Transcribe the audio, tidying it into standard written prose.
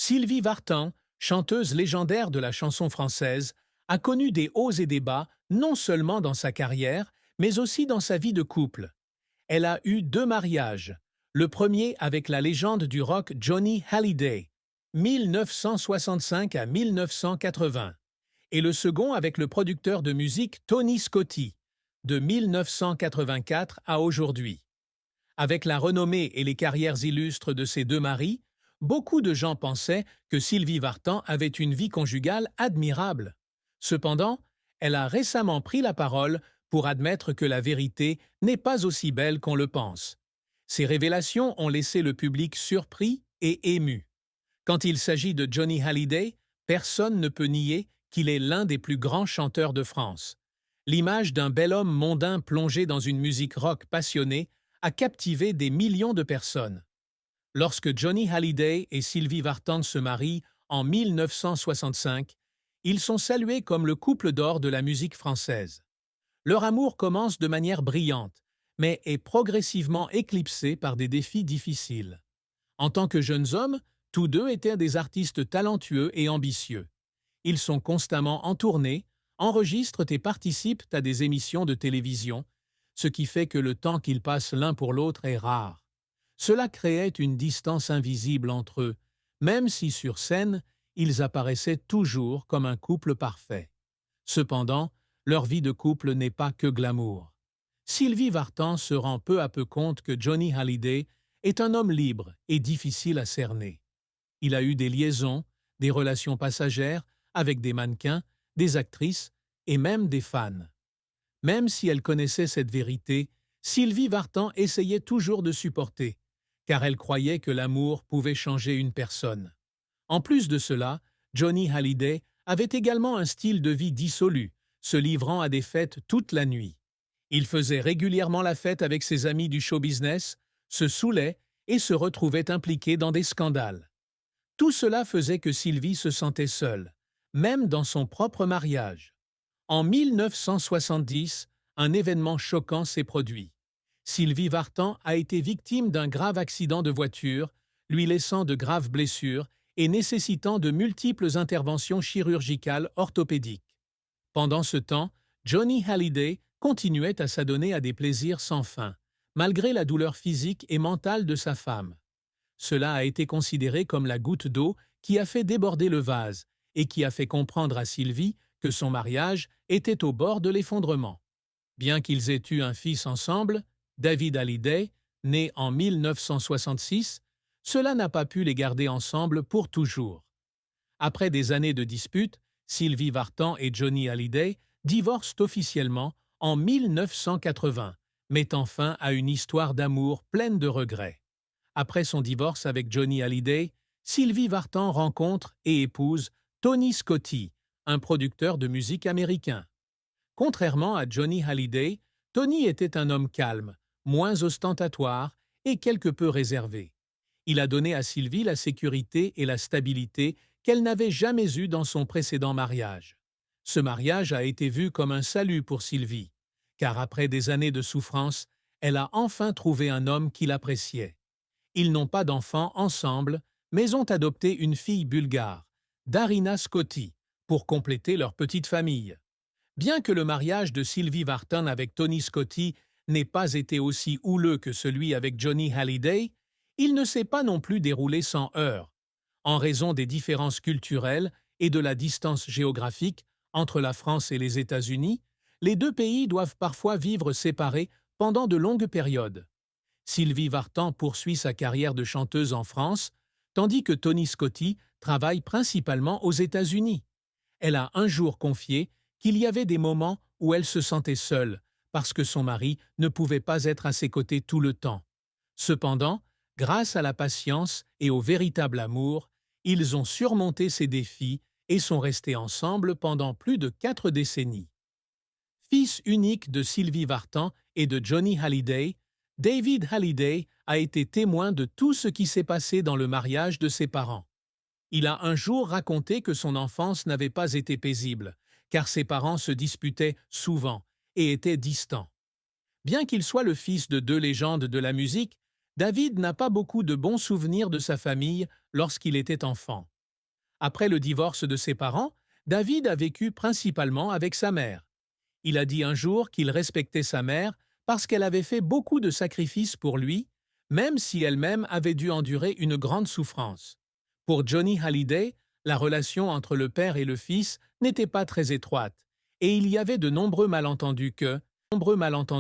Sylvie Vartan, chanteuse légendaire de la chanson française, a connu des hauts et des bas non seulement dans sa carrière, mais aussi dans sa vie de couple. Elle a eu deux mariages, le premier avec la légende du rock Johnny Hallyday, 1965 à 1980, et le second avec le producteur de musique Tony Scotti, de 1984 à aujourd'hui. Avec la renommée et les carrières illustres de ses deux maris, beaucoup de gens pensaient que Sylvie Vartan avait une vie conjugale admirable. Cependant, elle a récemment pris la parole pour admettre que la vérité n'est pas aussi belle qu'on le pense. Ces révélations ont laissé le public surpris et ému. Quand il s'agit de Johnny Hallyday, personne ne peut nier qu'il est l'un des plus grands chanteurs de France. L'image d'un bel homme mondain plongé dans une musique rock passionnée a captivé des millions de personnes. Lorsque Johnny Hallyday et Sylvie Vartan se marient en 1965, ils sont salués comme le couple d'or de la musique française. Leur amour commence de manière brillante, mais est progressivement éclipsé par des défis difficiles. En tant que jeunes hommes, tous deux étaient des artistes talentueux et ambitieux. Ils sont constamment en tournée, enregistrent et participent à des émissions de télévision, ce qui fait que le temps qu'ils passent l'un pour l'autre est rare. Cela créait une distance invisible entre eux, même si sur scène, ils apparaissaient toujours comme un couple parfait. Cependant, leur vie de couple n'est pas que glamour. Sylvie Vartan se rend peu à peu compte que Johnny Hallyday est un homme libre et difficile à cerner. Il a eu des liaisons, des relations passagères avec des mannequins, des actrices et même des fans. Même si elle connaissait cette vérité, Sylvie Vartan essayait toujours de supporter, car elle croyait que l'amour pouvait changer une personne. En plus de cela, Johnny Hallyday avait également un style de vie dissolu, se livrant à des fêtes toute la nuit. Il faisait régulièrement la fête avec ses amis du show business, se saoulait et se retrouvait impliqué dans des scandales. Tout cela faisait que Sylvie se sentait seule, même dans son propre mariage. En 1970, un événement choquant s'est produit. Sylvie Vartan a été victime d'un grave accident de voiture, lui laissant de graves blessures et nécessitant de multiples interventions chirurgicales orthopédiques. Pendant ce temps, Johnny Hallyday continuait à s'adonner à des plaisirs sans fin, malgré la douleur physique et mentale de sa femme. Cela a été considéré comme la goutte d'eau qui a fait déborder le vase et qui a fait comprendre à Sylvie que son mariage était au bord de l'effondrement. Bien qu'ils aient eu un fils ensemble, David Hallyday, né en 1966, cela n'a pas pu les garder ensemble pour toujours. Après des années de disputes, Sylvie Vartan et Johnny Hallyday divorcent officiellement en 1980, mettant fin à une histoire d'amour pleine de regrets. Après son divorce avec Johnny Hallyday, Sylvie Vartan rencontre et épouse Tony Scotti, un producteur de musique américain. Contrairement à Johnny Hallyday, Tony était un homme calme, moins ostentatoire et quelque peu réservé. Il a donné à Sylvie la sécurité et la stabilité qu'elle n'avait jamais eue dans son précédent mariage. Ce mariage a été vu comme un salut pour Sylvie, car après des années de souffrance, elle a enfin trouvé un homme qui l'appréciait. Ils n'ont pas d'enfants ensemble, mais ont adopté une fille bulgare, Darina Scotti, pour compléter leur petite famille. Bien que le mariage de Sylvie Vartan avec Tony Scotti n'ait pas été aussi houleux que celui avec Johnny Hallyday, il ne s'est pas non plus déroulé sans heurts. En raison des différences culturelles et de la distance géographique entre la France et les États-Unis, les deux pays doivent parfois vivre séparés pendant de longues périodes. Sylvie Vartan poursuit sa carrière de chanteuse en France, tandis que Tony Scotti travaille principalement aux États-Unis. Elle a un jour confié qu'il y avait des moments où elle se sentait seule, parce que son mari ne pouvait pas être à ses côtés tout le temps. Cependant, grâce à la patience et au véritable amour, ils ont surmonté ces défis et sont restés ensemble pendant plus de 4 décennies. Fils unique de Sylvie Vartan et de Johnny Hallyday, David Hallyday a été témoin de tout ce qui s'est passé dans le mariage de ses parents. Il a un jour raconté que son enfance n'avait pas été paisible, car ses parents se disputaient souvent et étaient distants. Bien qu'il soit le fils de deux légendes de la musique, David n'a pas beaucoup de bons souvenirs de sa famille lorsqu'il était enfant. Après le divorce de ses parents, David a vécu principalement avec sa mère. Il a dit un jour qu'il respectait sa mère parce qu'elle avait fait beaucoup de sacrifices pour lui, même si elle-même avait dû endurer une grande souffrance. Pour Johnny Hallyday, la relation entre le père et le fils n'était pas très étroite, et il y avait de nombreux malentendus